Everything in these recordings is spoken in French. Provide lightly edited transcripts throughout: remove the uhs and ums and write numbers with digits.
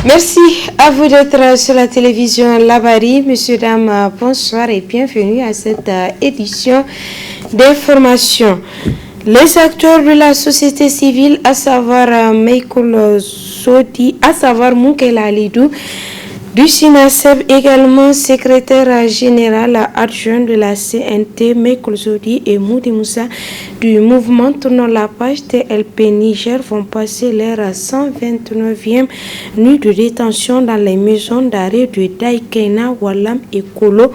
Merci à vous d'être sur la télévision Labari. Messieurs, dames, bonsoir et bienvenue à cette édition d'information. Les acteurs de la société civile, à savoir Meikoul Sodi, à savoir Moukela Alidou, du SINASEB, également secrétaire général adjoint de la CNT, Meikoul Sodi et Moudi Moussa du mouvement Tournons la page TLP Niger vont passer leur 129e nuit de détention dans les maisons d'arrêt de Daïkena, Walam et Kolo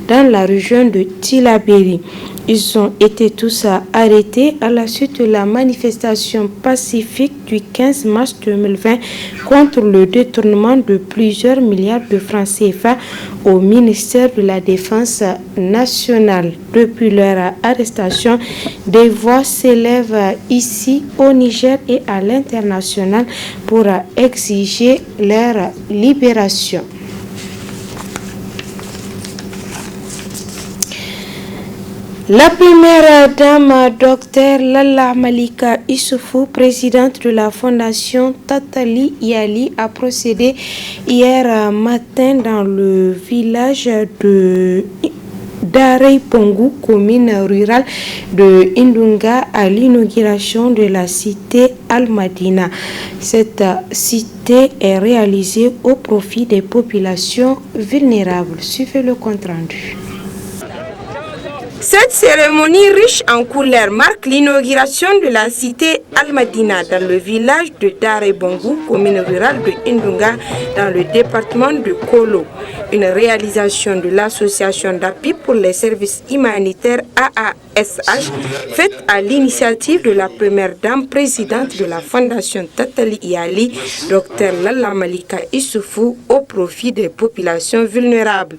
dans la région de Tilaberi. Ils ont été tous arrêtés à la suite de la manifestation pacifique du 15 mars 2020 contre le détournement de plusieurs milliards de francs CFA au ministère de la Défense nationale. Depuis leur arrestation, des voix s'élèvent ici au Niger et à l'international pour exiger leur libération. La première dame, Dr Lalla Malika Issoufou, présidente de la fondation Tatali Yali, a procédé hier matin dans le village de Darey Pongou, commune rurale de Indunga, à l'inauguration de la cité Al-Madina. Cette cité est réalisée au profit des populations vulnérables. Suivez le compte rendu. Cette cérémonie riche en couleurs marque l'inauguration de la cité Al-Madina dans le village de Darey Pongou, commune rurale de Indunga, dans le département de Kolo. Une réalisation de l'association d'appui pour les services humanitaires AASH, faite à l'initiative de la première dame présidente de la fondation Tatali Yali, Dr Lalla Malika Issoufou, au profit des populations vulnérables.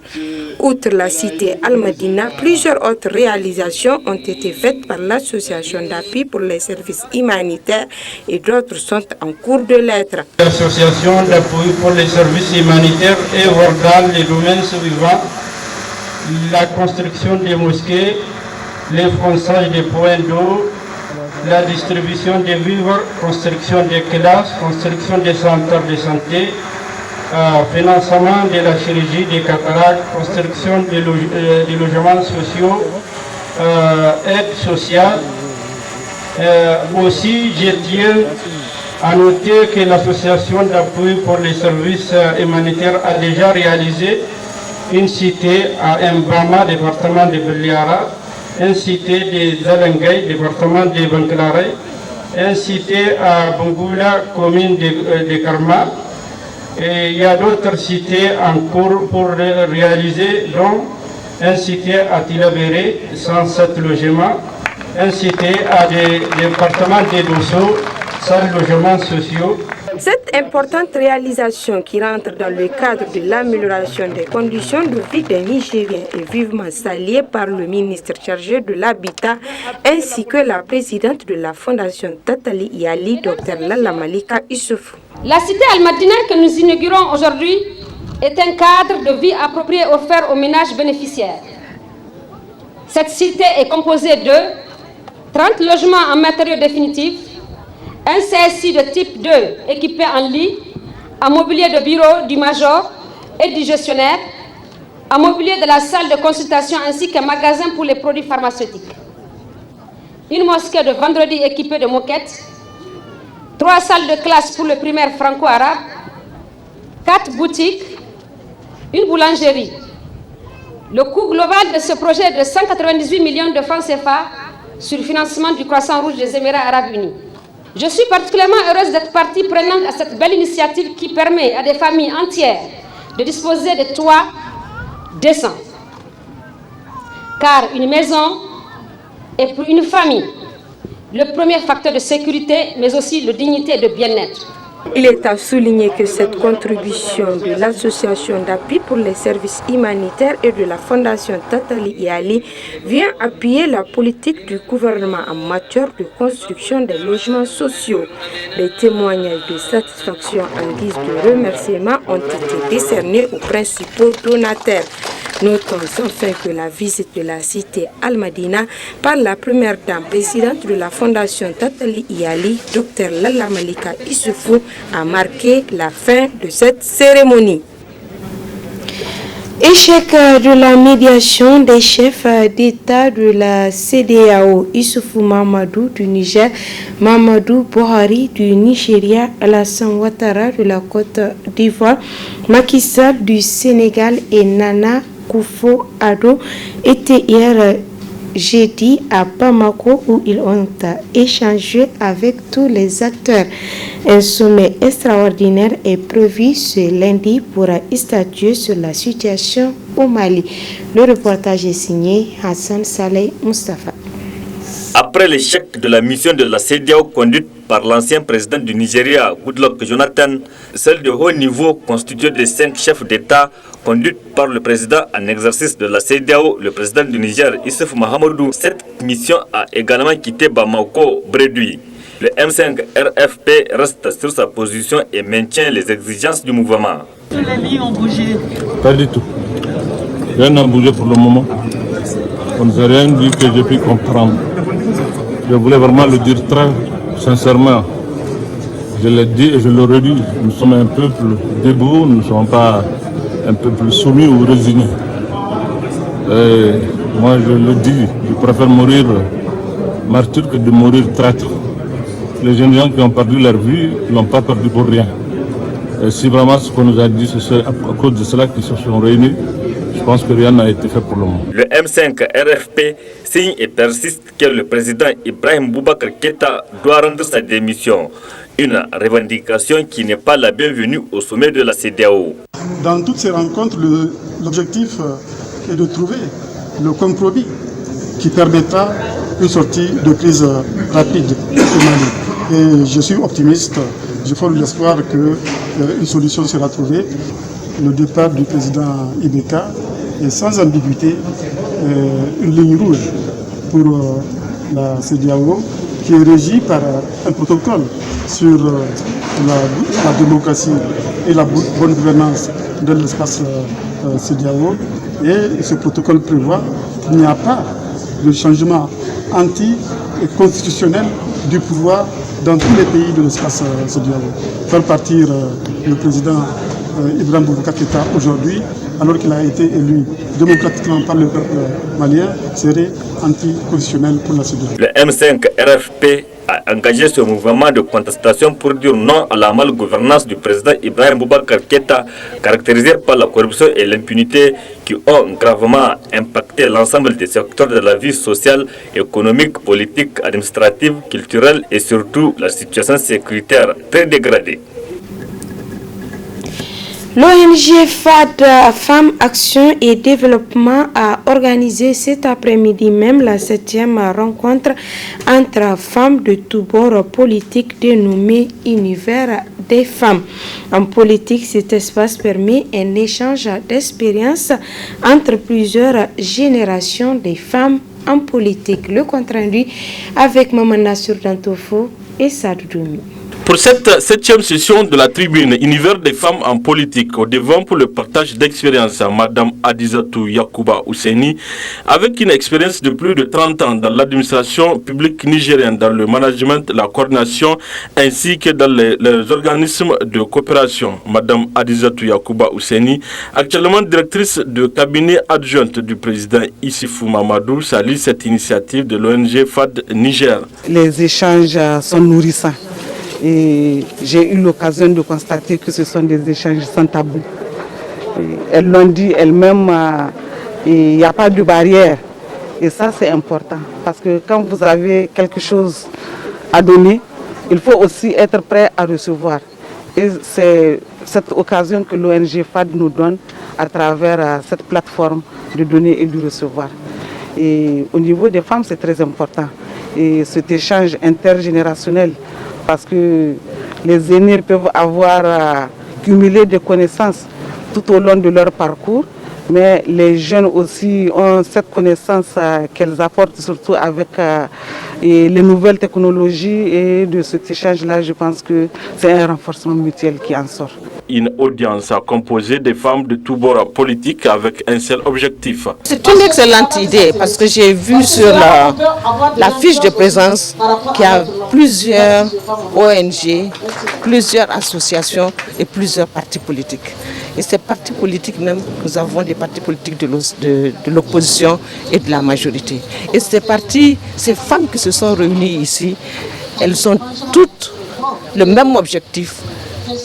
Outre la cité Al-Madina, plusieurs autres réalisations ont été faites par l'association d'appui pour les services humanitaires et d'autres sont en cours de lettres. L'association d'appui pour les services humanitaires œuvre dans les domaines suivants: la construction des mosquées, le fonçage des points d'eau, la distribution des vivres, construction des classes, construction des centres de santé, financement de la chirurgie des cataractes, construction des logements sociaux, aide sociale. Aussi, je tiens à noter que l'association d'appui pour les services humanitaires a déjà réalisé une cité à Mbama, département de Beliara, une cité de Zalangay, département de Banklare, une cité à Bangula, commune de Karma. Et il y a d'autres cités en cours pour réaliser, dont une cité à Tilaberi, 107 logements, une cité à des départements de Dosso, 100 logements sociaux. Cette importante réalisation qui rentre dans le cadre de l'amélioration des conditions de vie des Nigériens est vivement saluée par le ministre chargé de l'Habitat ainsi que la présidente de la fondation Tatali Yali, Dr Lalla Malika Issoufou. La cité Al-Madina que nous inaugurons aujourd'hui est un cadre de vie approprié offert aux ménages bénéficiaires. Cette cité est composée de 30 logements en matériaux définitifs, un CSI de type 2 équipé en lit, un mobilier de bureau du major et du gestionnaire, un mobilier de la salle de consultation ainsi qu'un magasin pour les produits pharmaceutiques. Une mosquée de vendredi équipée de moquettes, 3 salles de classe pour le primaire franco-arabe, 4 boutiques, une boulangerie. Le coût global de ce projet est de 198 millions de francs CFA sur le financement du Croissant Rouge des Émirats Arabes Unis. Je suis particulièrement heureuse d'être partie prenante à cette belle initiative qui permet à des familles entières de disposer de toits décents. Car une maison est pour une famille le premier facteur de sécurité, mais aussi de dignité et de bien-être. Il est à souligner que cette contribution de l'association d'appui pour les services humanitaires et de la fondation Tatali Yali vient appuyer la politique du gouvernement en matière de construction des logements sociaux. Les témoignages de satisfaction en guise de remerciement ont été décernés aux principaux donataires. Notons enfin que la visite de la cité Al-Madina par la première dame présidente de la fondation Tatali Iyali, Dr Lalla Malika Issoufou, a marqué la fin de cette cérémonie. Échec de la médiation des chefs d'État de la CEDEAO, Issoufou Mahamadou du Niger, Mahamadou Buhari du Nigeria, Alassane Ouattara de la Côte d'Ivoire, Macky Sall du Sénégal et Nana Akufo-Addo étaient hier jeudi à Bamako où ils ont échangé avec tous les acteurs. Un sommet extraordinaire est prévu ce lundi pour statuer sur la situation au Mali. Le reportage est signé Hassan Saleh Mustafa. Après l'échec de la mission de la CEDEAO conduite par l'ancien président du Nigeria, Goodluck Jonathan, celle de haut niveau constituée de 5 chefs d'État conduite par le président en exercice de la CEDEAO, le président du Niger, Issoufou Mahamadou, cette mission a également quitté Bamako Bredouille. Le M5 RFP reste sur sa position et maintient les exigences du mouvement. Tous les lignes ont bougé. Pas du tout. Rien n'a bougé pour le moment. On ne s'est rien dit que j'ai pu comprendre. Je voulais vraiment le dire très sincèrement. Je l'ai dit et je le redis. Nous sommes un peuple debout, nous ne sommes pas un peuple soumis ou résigné. Et moi je le dis, je préfère mourir martyr que de mourir traître. Les jeunes gens qui ont perdu leur vie ne l'ont pas perdu pour rien. Et si vraiment ce qu'on nous a dit, c'est à cause de cela qu'ils se sont réunis, je pense que rien n'a été fait pour le moment. Le M5 RFP signe et persiste que le président Ibrahim Boubacar Keïta doit rendre sa démission. Une revendication qui n'est pas la bienvenue au sommet de la CEDEAO. Dans toutes ces rencontres, l'objectif est de trouver le compromis qui permettra une sortie de crise rapide au Mali. Et je suis optimiste, je forme l'espoir qu'une solution sera trouvée. Le départ du président Ibeka est sans ambiguïté une ligne rouge pour la CEDEAO qui est régie par un protocole sur la démocratie et la bonne gouvernance de l'espace CEDEAO. Et ce protocole prévoit qu'il n'y a pas de changement anti-constitutionnel du pouvoir dans tous les pays de l'espace CEDEAO. Faire partir le président Ibrahim Boubacar Keïta aujourd'hui, alors qu'il a été élu démocratiquement par le peuple malien, serait anticonstitutionnel pour la CEDEAO. Le M5 RFP a engagé ce mouvement de contestation pour dire non à la malgouvernance du président Ibrahim Boubacar Keïta, caractérisé par la corruption et l'impunité qui ont gravement impacté l'ensemble des secteurs de la vie sociale, économique, politique, administrative, culturelle et surtout la situation sécuritaire très dégradée. L'ONG FAD, Femmes, Action et Développement, a organisé cet après-midi même la 7e rencontre entre femmes de tous bords politiques dénommée Univers des femmes. En politique, cet espace permet un échange d'expériences entre plusieurs générations des femmes en politique. Le compte rendu avec Maman Nassur Dantofo et Sadou Doumi. Pour cette 7e session de la tribune Univers des femmes en politique, au devant pour le partage d'expérience, Madame Adizatou Yakouba Ouseni, avec une expérience de plus de 30 ans dans l'administration publique nigérienne, dans le management, la coordination, ainsi que dans les organismes de coopération. Madame Adizatou Yakouba Ouseni, actuellement directrice de cabinet adjointe du président Issoufou Mahamadou, salue cette initiative de l'ONG FAD Niger. Les échanges sont nourrissants. Et j'ai eu l'occasion de constater que ce sont des échanges sans tabou. Et elles l'ont dit elles-mêmes, il n'y a pas de barrière. Et ça, c'est important. Parce que quand vous avez quelque chose à donner, il faut aussi être prêt à recevoir. Et c'est cette occasion que l'ONG FAD nous donne à travers cette plateforme de donner et de recevoir. Et au niveau des femmes, c'est très important. Et cet échange intergénérationnel, parce que les aînés peuvent avoir cumulé des connaissances tout au long de leur parcours, mais les jeunes aussi ont cette connaissance qu'elles apportent surtout avec les nouvelles technologies, et de cet échange-là, je pense que c'est un renforcement mutuel qui en sort. une audience composée des femmes de tous bords politiques avec un seul objectif. C'est une excellente idée parce que j'ai vu sur la fiche de présence qu'il y a plusieurs ONG, plusieurs associations et plusieurs partis politiques. Et ces partis politiques même, nous avons des partis politiques de l'opposition et de la majorité. Et ces femmes qui se sont réunies ici, elles ont toutes le même objectif,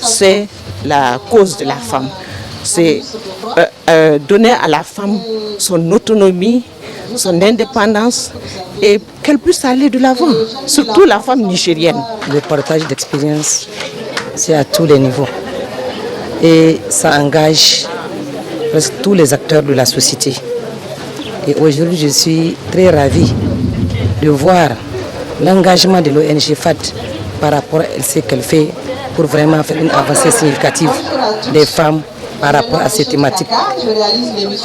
c'est la cause de la femme. C'est donner à la femme son autonomie, son indépendance et qu'elle puisse aller de l'avant, surtout la femme nigérienne. Le partage d'expérience, c'est à tous les niveaux et ça engage presque tous les acteurs de la société. Et aujourd'hui, je suis très ravie de voir l'engagement de l'ONG FAD par rapport à ce qu'elle fait pour vraiment faire une avancée significative des femmes par rapport à ces thématiques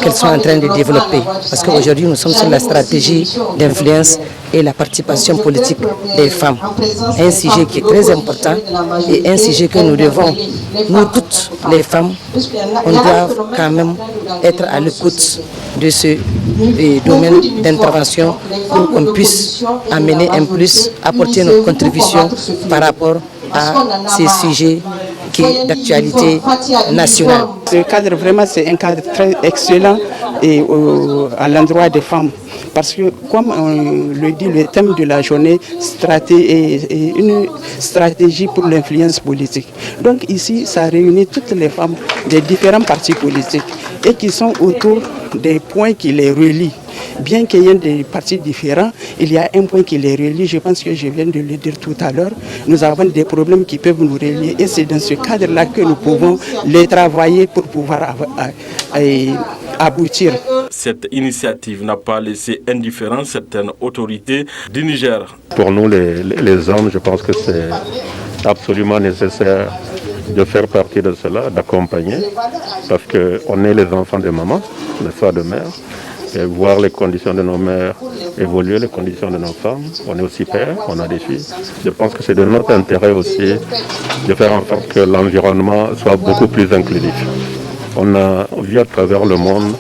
qu'elles sont en train de développer. Parce qu'aujourd'hui, nous sommes sur la stratégie d'influence et la participation politique des femmes. Un sujet qui est très important et un sujet que nous devons, nous toutes les femmes, on doit quand même être à l'écoute de ce domaine d'intervention pour qu'on puisse amener un plus, apporter notre contribution par rapport à ces sujets qui est d'actualité nationale. Ce cadre, vraiment, c'est un cadre très excellent et à l'endroit des femmes. Parce que, comme on le dit, le thème de la journée est une stratégie pour l'influence politique. Donc ici, ça réunit toutes les femmes des différents partis politiques et qui sont autour des points qui les relient. Bien qu'il y ait des partis différents, il y a un point qui les relie. Je pense que je viens de le dire tout à l'heure. Nous avons des problèmes qui peuvent nous relier et c'est dans ce cadre-là que nous pouvons les travailler pour pouvoir aboutir. Cette initiative n'a pas laissé indifférent certaines autorités du Niger. Pour nous, les hommes, je pense que c'est absolument nécessaire de faire partie de cela, d'accompagner, parce qu'on est les enfants de maman, les soeurs de mère, et voir les conditions de nos mères évoluer, les conditions de nos femmes. On est aussi père, on a des filles. Je pense que c'est de notre intérêt aussi de faire en sorte que l'environnement soit beaucoup plus inclusif. On a vu à travers le monde,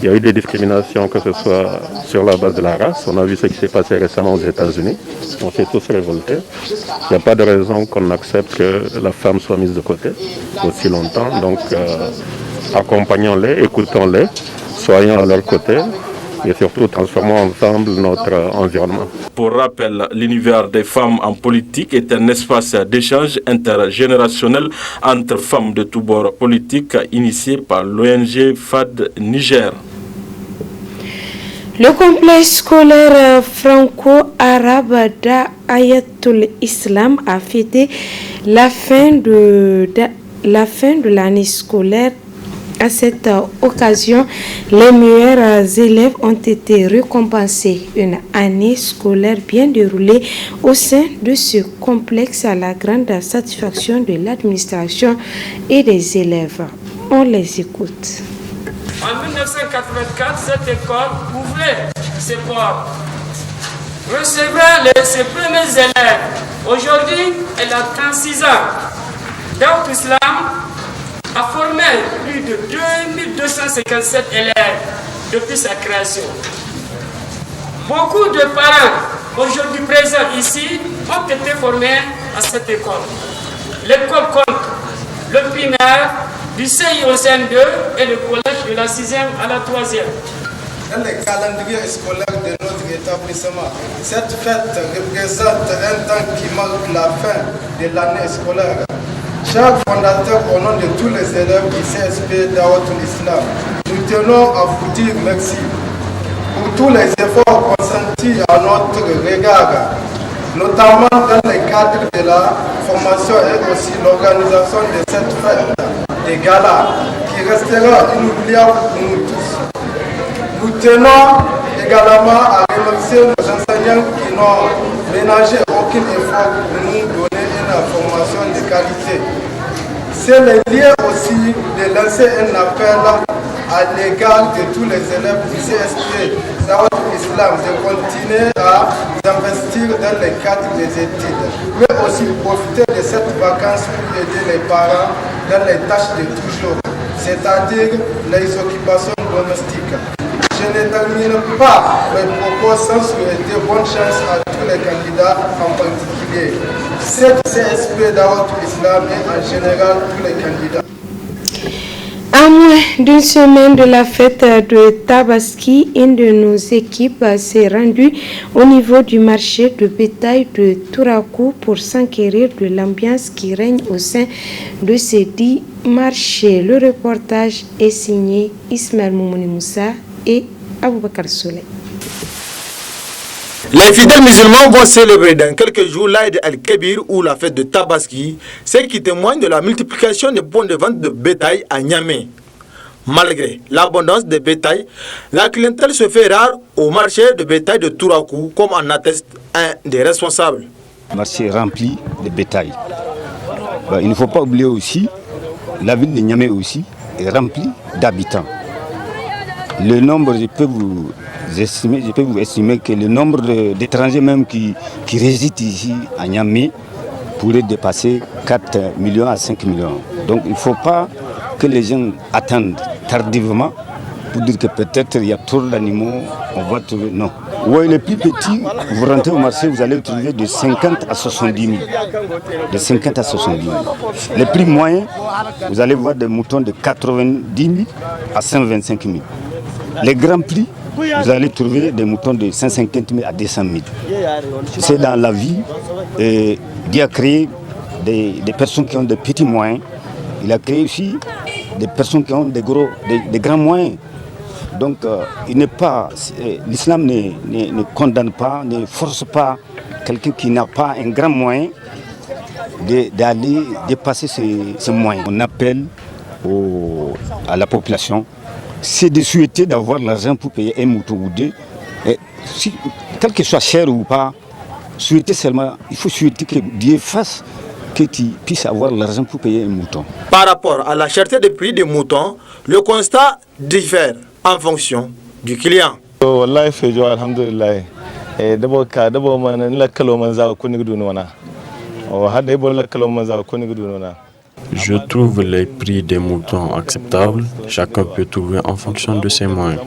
il y a eu des discriminations, que ce soit sur la base de la race. On a vu ce qui s'est passé récemment aux États-Unis. On s'est tous révoltés. Il n'y a pas de raison qu'on accepte que la femme soit mise de côté aussi longtemps. Donc, accompagnons-les, écoutons-les, soyons à leur côté et surtout transformons ensemble notre environnement. Pour rappel, l'univers des femmes en politique est un espace d'échange intergénérationnel entre femmes de tous bords politiques initié par l'ONG FAD Niger. Le complexe scolaire franco-arabe d'Ayatul Islam a fêté la fin de l'année scolaire. À cette occasion, les meilleurs élèves ont été récompensés. Une année scolaire bien déroulée au sein de ce complexe à la grande satisfaction de l'administration et des élèves. On les écoute. En 1984, cette école ouvrait ses portes, recevait ses premiers élèves. Aujourd'hui, elle a 36 ans. Daoud Islam a formé plus de 2257 élèves depuis sa création. Beaucoup de parents aujourd'hui présents ici ont été formés à cette école. L'école compte le primaire du CI au CN2 et le collège de la 6e à la 3e. Dans le calendrier scolaire de notre établissement, cette fête représente un temps qui marque la fin de l'année scolaire. Chaque fondateur, au nom de tous les élèves du CSP d'Ayatul Islam, nous tenons à vous dire merci pour tous les efforts consentis à notre regard, notamment dans le cadre de la formation et aussi l'organisation de cette fête des galas qui restera inoubliable pour nous tous. Nous tenons également à remercier nos enseignants qui n'ont ménagé aucun effort pour nous donner une formation de qualité. C'est le lieu aussi de lancer un appel à l'égard de tous les élèves du CSP Daoud Islam de continuer à investir dans le cadre des études, mais aussi profiter de cette vacance pour aider les parents dans les tâches de toujours, c'est-à-dire les occupations domestiques. Je ne termine pas mes propos sans souhaiter bonne chance à tous les candidats, en particulier cette CSP Daoud Islam et en général tous les candidats. À moins d'une semaine de la fête de Tabaski, une de nos équipes s'est rendue au niveau du marché de bétail de Tourakou pour s'enquérir de l'ambiance qui règne au sein de ces 10 marchés. Le reportage est signé Ismaël Moumouni Moussa et Aboubakar Souley. Les fidèles musulmans vont célébrer dans quelques jours l'Aïd al-Kébir ou la fête de Tabaski, ce qui témoigne de la multiplication des points de vente de bétail à Niamey. Malgré l'abondance de bétail, la clientèle se fait rare au marché de bétail de Tourakou, comme en atteste un des responsables. Le marché est rempli de bétail. Il ne faut pas oublier aussi, la ville de Niamey aussi est remplie d'habitants. Le nombre, je peux vous estimer que le nombre d'étrangers même qui résident ici à Niamey pourrait dépasser 4 millions à 5 millions. Donc il ne faut pas que les gens attendent tardivement pour dire que peut-être il y a trop d'animaux, on va trouver. Non. Oui, les plus petits, vous rentrez au marché, vous allez trouver de 50 à 70 000. De 50 à 70 000. Les plus moyens, vous allez voir des moutons de 90 000 à 125 000. Les grands prix, vous allez trouver des moutons de 150 000 à 200 000. C'est dans la vie, Dieu a créé des personnes qui ont des petits moyens. Il a créé aussi des personnes qui ont des grands moyens. Donc, l'islam ne condamne pas, ne force pas quelqu'un qui n'a pas un grand moyen d'aller dépasser ses moyens. On appelle à la population, c'est de souhaiter d'avoir l'argent pour payer un mouton ou deux. Et quel que soit cher ou pas, souhaiter seulement, il faut souhaiter que Dieu fasse que tu puisses avoir l'argent pour payer un mouton. Par rapport à la cherté des prix des moutons, le constat diffère en fonction du client. Je trouve les prix des moutons acceptables. Chacun peut trouver en fonction de ses moyens.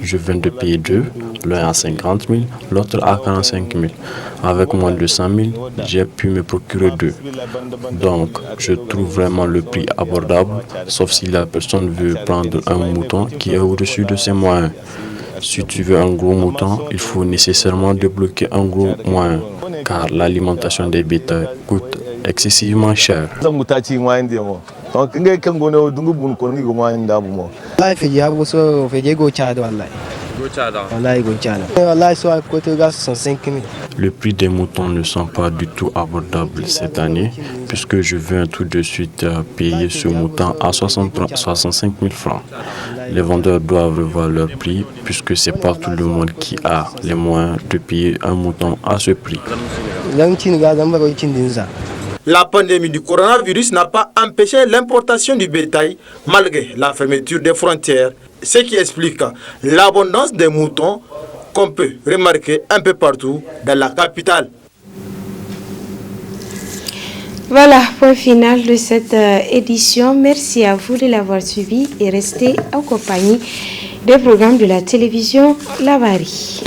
Je viens de payer 2, l'un à 50 000, l'autre à 45 000. Avec moins de 100 000, j'ai pu me procurer 2. Donc, je trouve vraiment le prix abordable, sauf si la personne veut prendre un mouton qui est au-dessus de ses moyens. Si tu veux un gros mouton, il faut nécessairement débloquer un gros moyen, car l'alimentation des bétails coûte excessivement cher. Le prix des moutons ne sont pas du tout abordables cette année, puisque je viens tout de suite payer ce mouton à 65 000 francs. Les vendeurs doivent revoir leur prix, puisque c'est pas tout le monde qui a les moyens de payer un mouton à ce prix. La pandémie du coronavirus n'a pas empêché l'importation du bétail malgré la fermeture des frontières, ce qui explique l'abondance des moutons qu'on peut remarquer un peu partout dans la capitale. Voilà, point final de cette édition. Merci à vous de l'avoir suivi et restez en compagnie des programmes de la télévision Labari.